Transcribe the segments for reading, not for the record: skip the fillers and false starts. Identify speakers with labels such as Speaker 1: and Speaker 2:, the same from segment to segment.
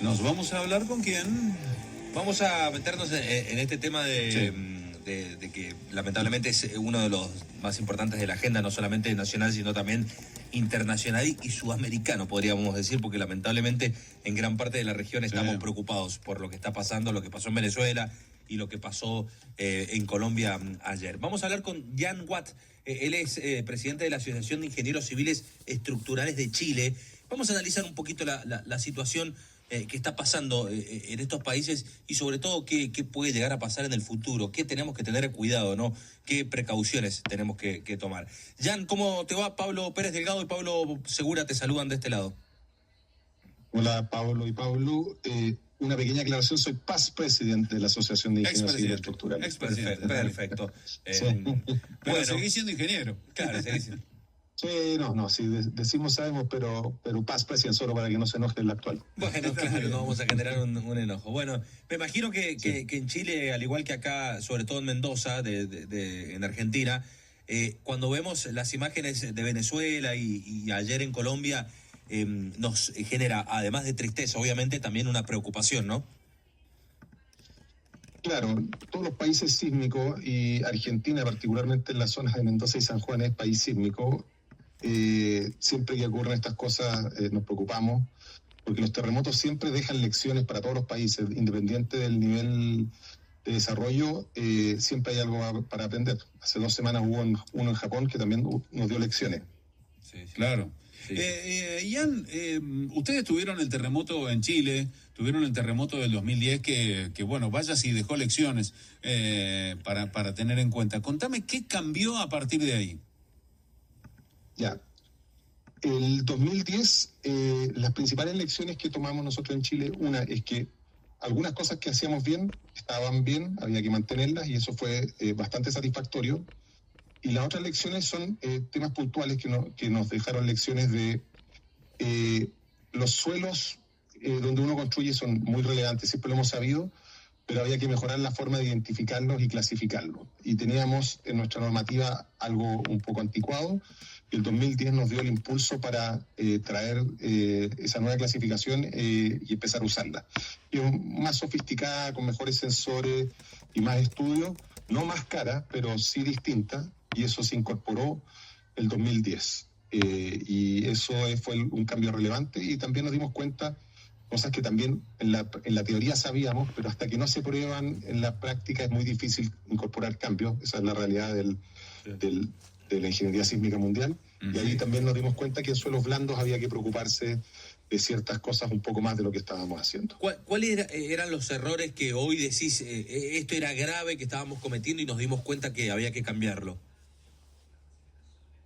Speaker 1: ¿Nos vamos a hablar con quién?
Speaker 2: Vamos a meternos en este tema de que lamentablemente es uno de los más importantes de la agenda, no solamente nacional, sino también internacional y sudamericano, podríamos decir, porque lamentablemente en gran parte de la región estamos preocupados por lo que está pasando, lo que pasó en Venezuela y lo que pasó en Colombia ayer. Vamos a hablar con Jan Watt. Él es presidente de la Asociación de Ingenieros Civiles Estructurales de Chile. Vamos a analizar un poquito la situación que está pasando en estos países y sobre todo qué puede llegar a pasar en el futuro, qué tenemos que tener cuidado, ¿no? Qué precauciones tenemos que tomar. Jan, ¿cómo te va? Pablo Pérez Delgado y Pablo Segura te saludan de este lado.
Speaker 3: Hola, Pablo y Pablo. Una pequeña aclaración, soy past presidente de la Asociación de Ingenieros Civiles Estructurales.
Speaker 2: Perfecto.
Speaker 1: Bueno, seguís siendo ingeniero.
Speaker 2: Claro, seguís siendo.
Speaker 3: Sí, sí, decimos sabemos, pero past presidente solo para que no se enoje el actual.
Speaker 2: Bueno, claro, no vamos a generar un enojo. Bueno, me imagino que en Chile, al igual que acá, sobre todo en Mendoza, en Argentina, cuando vemos las imágenes de Venezuela y ayer en Colombia, nos genera, además de tristeza, obviamente, también una preocupación, ¿no?
Speaker 3: Claro, todos los países sísmicos, y Argentina particularmente en las zonas de Mendoza y San Juan es país sísmico. Siempre que ocurren estas cosas nos preocupamos, porque los terremotos siempre dejan lecciones para todos los países, independiente del nivel de desarrollo, siempre hay algo para aprender. Hace 2 semanas hubo uno en Japón que también nos dio lecciones.
Speaker 1: Sí. Claro. Sí. Jan, ustedes tuvieron el terremoto en Chile, tuvieron el terremoto del 2010 que bueno, vaya si dejó lecciones para tener en cuenta. Contame qué cambió a partir de ahí.
Speaker 3: Ya. El 2010, las principales lecciones que tomamos nosotros en Chile, una es que algunas cosas que hacíamos bien, estaban bien, había que mantenerlas y eso fue bastante satisfactorio. Y las otras lecciones son temas puntuales que nos dejaron lecciones de los suelos donde uno construye son muy relevantes, siempre lo hemos sabido, pero había que mejorar la forma de identificarlos y clasificarlos. Y teníamos en nuestra normativa algo un poco anticuado. El 2010 nos dio el impulso para traer esa nueva clasificación y empezar a usarla. Y más sofisticada, con mejores sensores y más estudios, no más cara, pero sí distinta, y eso se incorporó el 2010. Y eso fue un cambio relevante, y también nos dimos cuenta cosas que también en la teoría sabíamos, pero hasta que no se prueban en la práctica es muy difícil incorporar cambios. Esa es la realidad de la ingeniería sísmica mundial. Uh-huh. Y ahí también nos dimos cuenta que en suelos blandos había que preocuparse de ciertas cosas un poco más de lo que estábamos haciendo.
Speaker 2: ¿Cuáles eran los errores que hoy decís, esto era grave que estábamos cometiendo y nos dimos cuenta que había que cambiarlo?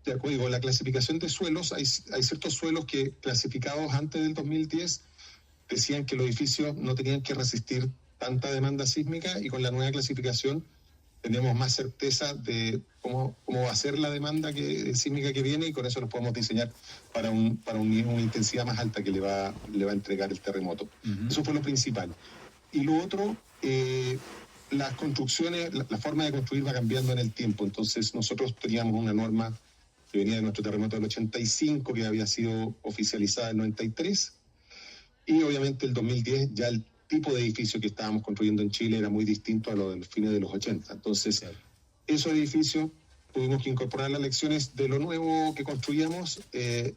Speaker 3: De acuerdo, la clasificación de suelos, hay ciertos suelos que clasificados antes del 2010 decían que los edificios no tenían que resistir tanta demanda sísmica, y con la nueva clasificación tenemos más certeza de cómo va a ser la demanda sísmica que viene, y con eso los podemos diseñar para una intensidad más alta que le va a entregar el terremoto. Uh-huh. Eso fue lo principal. Y lo otro, las construcciones, la forma de construir va cambiando en el tiempo. Entonces nosotros teníamos una norma que venía de nuestro terremoto del 85, que había sido oficializada en el 93, y obviamente el 2010 ya el tipo de edificio que estábamos construyendo en Chile era muy distinto a lo de los fines de los 80. Entonces, claro, esos edificios tuvimos que incorporar las lecciones de lo nuevo que construíamos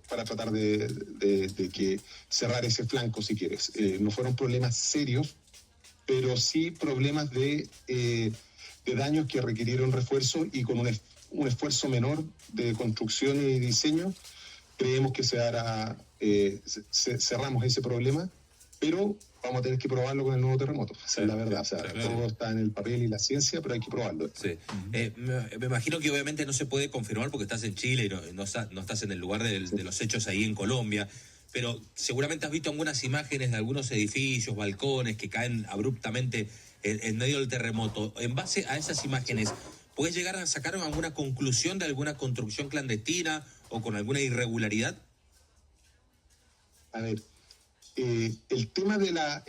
Speaker 3: para tratar de que cerrar ese flanco, si quieres. No fueron problemas serios, pero sí problemas de daños que requirieron refuerzo, y con un esfuerzo menor de construcción y diseño creemos que cerramos ese problema, pero vamos a tener que probarlo con el nuevo terremoto. Esa es la verdad. O sea, claro, todo está en el papel y la ciencia, pero hay que probarlo.
Speaker 2: Sí. Me imagino que obviamente no se puede confirmar porque estás en Chile y no estás en el lugar de los hechos ahí en Colombia, pero seguramente has visto algunas imágenes de algunos edificios, balcones que caen abruptamente en medio del terremoto. En base a esas imágenes, ¿puedes llegar a sacar alguna conclusión de alguna construcción clandestina o con alguna irregularidad?
Speaker 3: A ver, el tema de la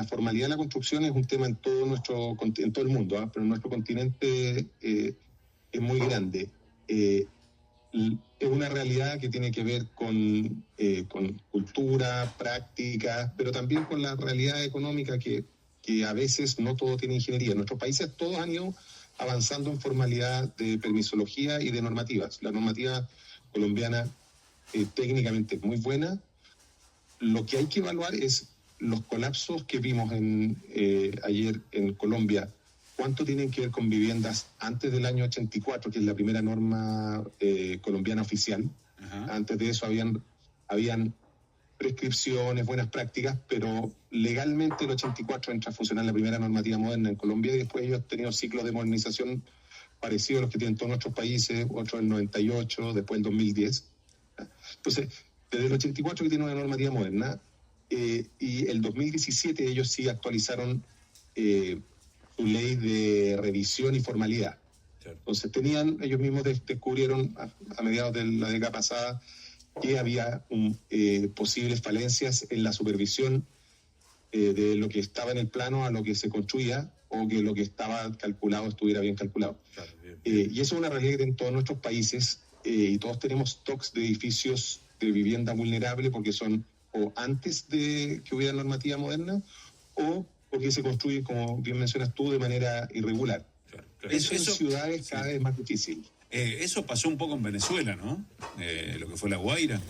Speaker 3: formalidad de la construcción es un tema en todo el mundo, pero en nuestro continente es muy grande. es una realidad que tiene que ver con cultura, práctica, pero también con la realidad económica que a veces no todo tiene ingeniería. En nuestros países todos han ido avanzando en formalidad de permisología y de normativas. La normativa colombiana técnicamente es muy buena. Lo que hay que evaluar es los colapsos que vimos ayer en Colombia. ¿Cuánto tienen que ver con viviendas antes del año 84, que es la primera norma colombiana oficial? Ajá. Antes de eso habían prescripciones, buenas prácticas, pero legalmente el 84 entra a funcionar la primera normativa moderna en Colombia y después ellos han tenido ciclos de modernización parecidos a los que tienen todos nuestros países, otro en 98, después en 2010. Entonces, desde el 84 que tiene una normativa moderna y el 2017 ellos sí actualizaron su ley de revisión y formalidad. Entonces ellos mismos descubrieron a mediados de la década pasada que había posibles falencias en la supervisión de lo que estaba en el plano a lo que se construía o que lo que estaba calculado estuviera bien calculado. Claro, bien. Y eso es una realidad que tienen todos nuestros países y todos tenemos stocks de edificios de vivienda vulnerable porque son o antes de que hubiera normativa moderna o porque se construye, como bien mencionas tú, de manera irregular. Claro. Eso en ciudades cada vez más difícil.
Speaker 1: Eso pasó un poco en Venezuela, ¿no? Lo que fue La Guaira.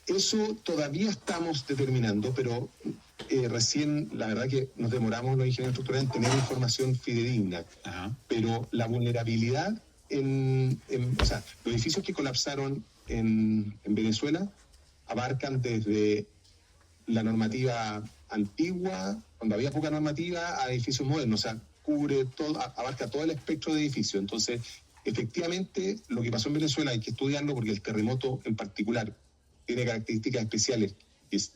Speaker 3: Eso todavía estamos determinando, pero recién, la verdad que nos demoramos los ingenieros estructurales en tener información fidedigna. Ajá. Pero la vulnerabilidad o sea, los edificios que colapsaron en Venezuela abarcan desde la normativa antigua, cuando había poca normativa, a edificios modernos, o sea, cubre todo, abarca todo el espectro de edificios. Entonces, efectivamente, lo que pasó en Venezuela hay que estudiarlo porque el terremoto en particular tiene características especiales.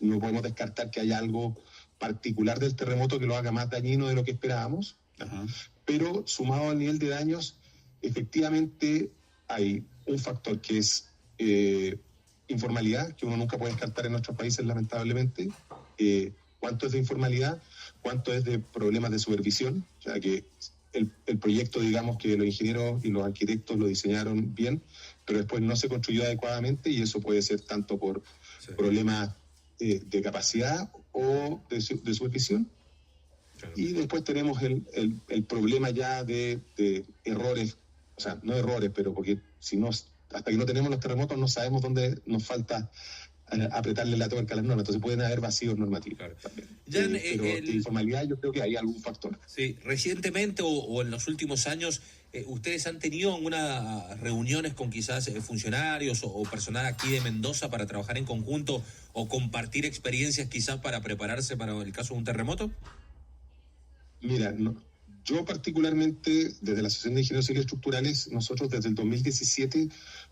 Speaker 3: No podemos descartar que haya algo particular del terremoto que lo haga más dañino de lo que esperábamos. Ajá. Pero sumado al nivel de daños, efectivamente hay un factor que es informalidad, que uno nunca puede descartar en nuestros países, lamentablemente. ¿Cuánto es de informalidad? ¿Cuánto es de problemas de supervisión? O sea, que el proyecto, digamos, que los ingenieros y los arquitectos lo diseñaron bien, pero después no se construyó adecuadamente y eso puede ser tanto por problemas de capacidad o de supervisión. Claro. Y después tenemos el problema ya de errores, o sea, no errores, pero porque hasta que no tenemos los terremotos no sabemos dónde nos falta apretarle la tuerca a las normas, entonces pueden haber vacíos normativos. Claro. Pero de informalidad yo creo que hay algún factor.
Speaker 2: Sí, recientemente o en los últimos años, ¿ustedes han tenido algunas reuniones con quizás funcionarios o personal aquí de Mendoza para trabajar en conjunto o compartir experiencias quizás para prepararse para el caso de un terremoto?
Speaker 3: Mira, yo particularmente, desde la Asociación de Ingenieros Civiles Estructurales, nosotros desde el 2017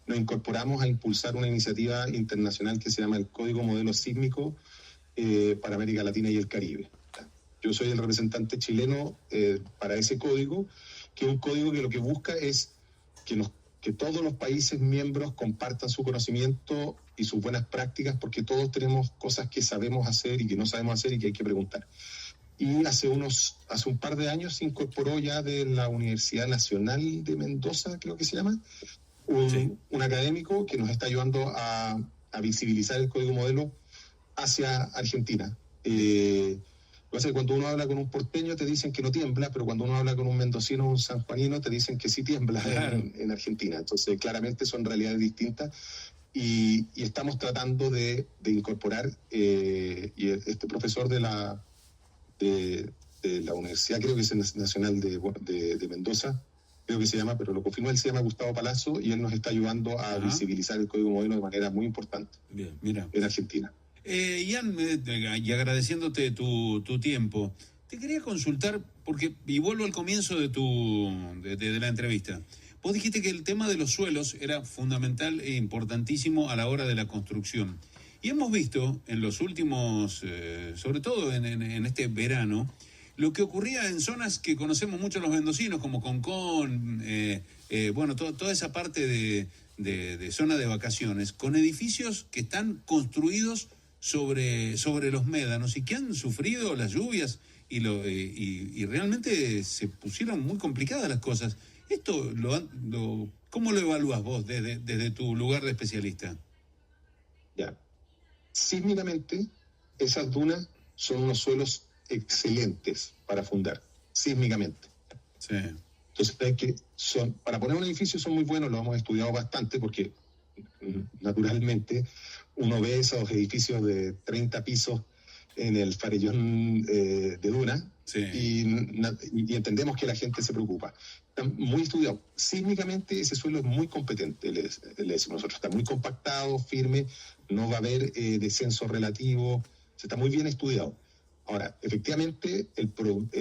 Speaker 3: nos incorporamos a impulsar una iniciativa internacional que se llama el Código Modelo Sísmico para América Latina y el Caribe. Yo soy el representante chileno para ese código, que es un código que lo que busca es que todos los países miembros compartan su conocimiento y sus buenas prácticas, porque todos tenemos cosas que sabemos hacer y que no sabemos hacer y que hay que preguntar. Y hace un par de años se incorporó ya de la Universidad Nacional de Mendoza, creo que se llama, un académico que nos está ayudando a visibilizar el código modelo hacia Argentina. Lo que pasa es que cuando uno habla con un porteño te dicen que no tiembla, pero cuando uno habla con un mendocino o un sanjuanino te dicen que sí tiembla. Claro. en Argentina. Entonces, claramente son realidades distintas y estamos tratando de incorporar, y este profesor de la universidad, creo que es Nacional de Mendoza, creo que se llama, pero lo confirmó, él se llama Gustavo Palazzo y él nos está ayudando a visibilizar el código modelo de manera muy importante. Bien, mira. En Argentina.
Speaker 1: Ian, y agradeciéndote tu tiempo, te quería consultar, y vuelvo al comienzo de la entrevista. Vos dijiste que el tema de los suelos era fundamental e importantísimo a la hora de la construcción. Y hemos visto en los últimos, sobre todo en este verano, lo que ocurría en zonas que conocemos mucho los mendocinos, como Concón, toda esa parte de zona de vacaciones, con edificios que están construidos sobre los médanos y que han sufrido las lluvias y realmente se pusieron muy complicadas las cosas. ¿Esto ¿Cómo lo evalúas vos desde tu lugar de especialista?
Speaker 3: Ya. Sísmicamente, esas dunas son unos suelos excelentes para fundar, sísmicamente.
Speaker 1: Sí.
Speaker 3: Entonces, para poner un edificio son muy buenos, lo hemos estudiado bastante porque naturalmente uno ve esos edificios de 30 pisos en el farellón de duna, sí, y entendemos que la gente se preocupa. Está muy estudiado. Sísmicamente ese suelo es muy competente, le decimos nosotros. Está muy compactado, firme, no va a haber descenso relativo, está muy bien estudiado. Ahora, efectivamente, el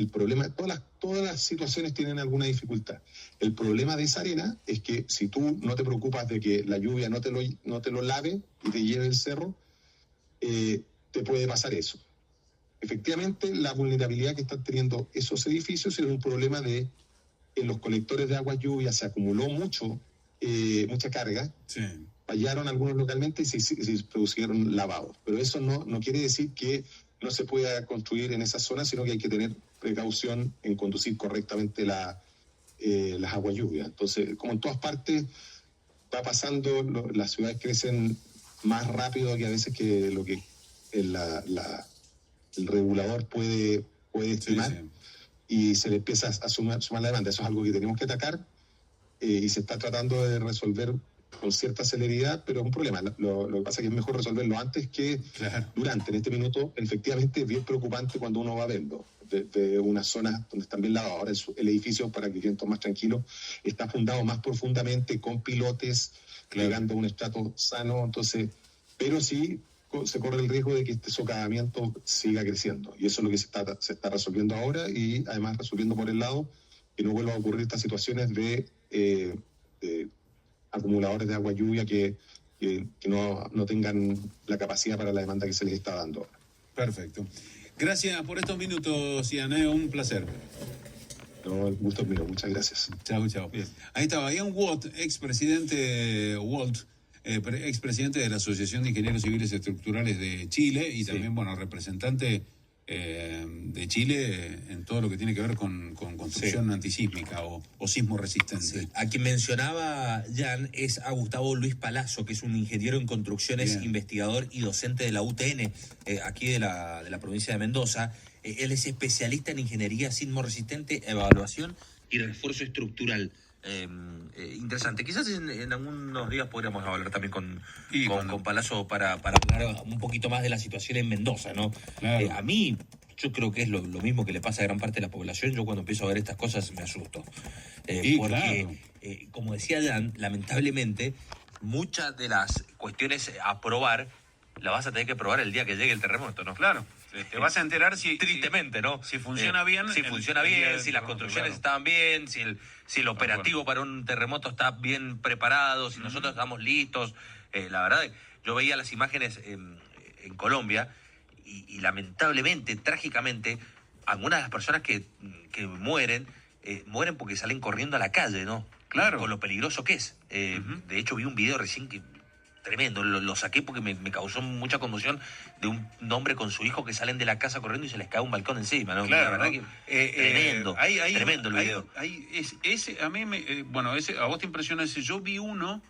Speaker 3: problema, todas las situaciones tienen alguna dificultad. El problema de esa arena es que si tú no te preocupas de que la lluvia no te lo lave y te lleve el cerro, te puede pasar eso. Efectivamente, la vulnerabilidad que están teniendo esos edificios es un problema de en los colectores de agua lluvia se acumuló mucha carga, sí, fallaron algunos localmente y se produjeron lavados. Pero eso no quiere decir que no se pueda construir en esa zona, sino que hay que tener precaución en conducir correctamente las aguas lluvia. Entonces, como en todas partes, va pasando, las ciudades crecen más rápido que a veces que lo que el regulador puede estimar, sí, sí, y se le empieza a sumar la demanda. Eso es algo que tenemos que atacar y se está tratando de resolver con cierta celeridad, pero es un problema. Lo que pasa es que es mejor resolverlo antes que durante. En este minuto, efectivamente, es bien preocupante cuando uno va a verlo. De una zona donde están bien lavados. Ahora el edificio, para que queden todos más tranquilos, está fundado más profundamente con pilotes, llegando a un estrato sano, entonces, pero sí se corre el riesgo de que este socavamiento siga creciendo. Y eso es lo que se está resolviendo ahora y además resolviendo por el lado que no vuelva a ocurrir estas situaciones de acumuladores de agua lluvia que no tengan la capacidad para la demanda que se les está dando.
Speaker 1: Perfecto. Gracias por estos minutos, Ian, un placer.
Speaker 3: No, el gusto es mío, muchas gracias.
Speaker 1: Chao. Bien. Ahí estaba Ian Watt, expresidente de la Asociación de Ingenieros Civiles Estructurales de Chile y también, representante de Chile en todo lo que tiene que ver con construcción antisísmica o sismo resistente.
Speaker 2: Sí. A quien mencionaba Jan es a Gustavo Luis Palazzo, que es un ingeniero en construcciones, investigador y docente de la UTN, aquí de la provincia de Mendoza. Él es especialista en ingeniería sismo resistente, evaluación y refuerzo estructural. Interesante. Quizás en algunos días podríamos hablar también con Palazzo para hablar un poquito más de la situación en Mendoza, ¿no? Claro. A mí, yo creo que es lo mismo que le pasa a gran parte de la población. Yo cuando empiezo a ver estas cosas me asusto. Porque, como decía Dan, lamentablemente, muchas de las cuestiones a probar las vas a tener que probar el día que llegue el terremoto, ¿no?
Speaker 1: Claro. Te vas a enterar
Speaker 2: tristemente, ¿no?
Speaker 1: Si funciona bien.
Speaker 2: Si funciona bien, si las construcciones estaban bien, si el operativo para un terremoto está bien preparado, si nosotros estamos listos. La verdad, yo veía las imágenes en Colombia y lamentablemente, trágicamente, algunas de las personas que mueren porque salen corriendo a la calle, ¿no?
Speaker 1: Claro.
Speaker 2: Con lo peligroso que es. De hecho, vi un video recién que tremendo, lo saqué porque me causó mucha conmoción de un hombre con su hijo que salen de la casa corriendo y se les cae un balcón encima, ¿no?
Speaker 1: Claro,
Speaker 2: la verdad que tremendo el video.
Speaker 1: A vos te impresiona ese. Yo vi uno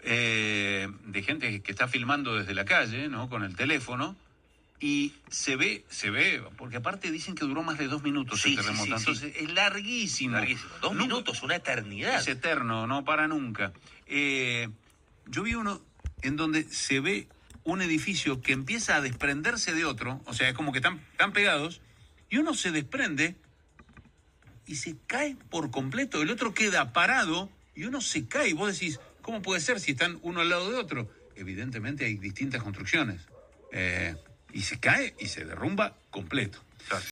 Speaker 1: de gente que está filmando desde la calle, ¿no? Con el teléfono. Y se ve, porque aparte dicen que duró más de 2 minutos el terremoto. Entonces es larguísimo.
Speaker 2: 2 minutos, una eternidad.
Speaker 1: Es eterno, no para nunca. Yo vi uno en donde se ve un edificio que empieza a desprenderse de otro, o sea, es como que están pegados, y uno se desprende y se cae por completo. El otro queda parado y uno se cae. Y vos decís, ¿cómo puede ser si están uno al lado de otro? Evidentemente hay distintas construcciones. Y se cae y se derrumba completo. Claro.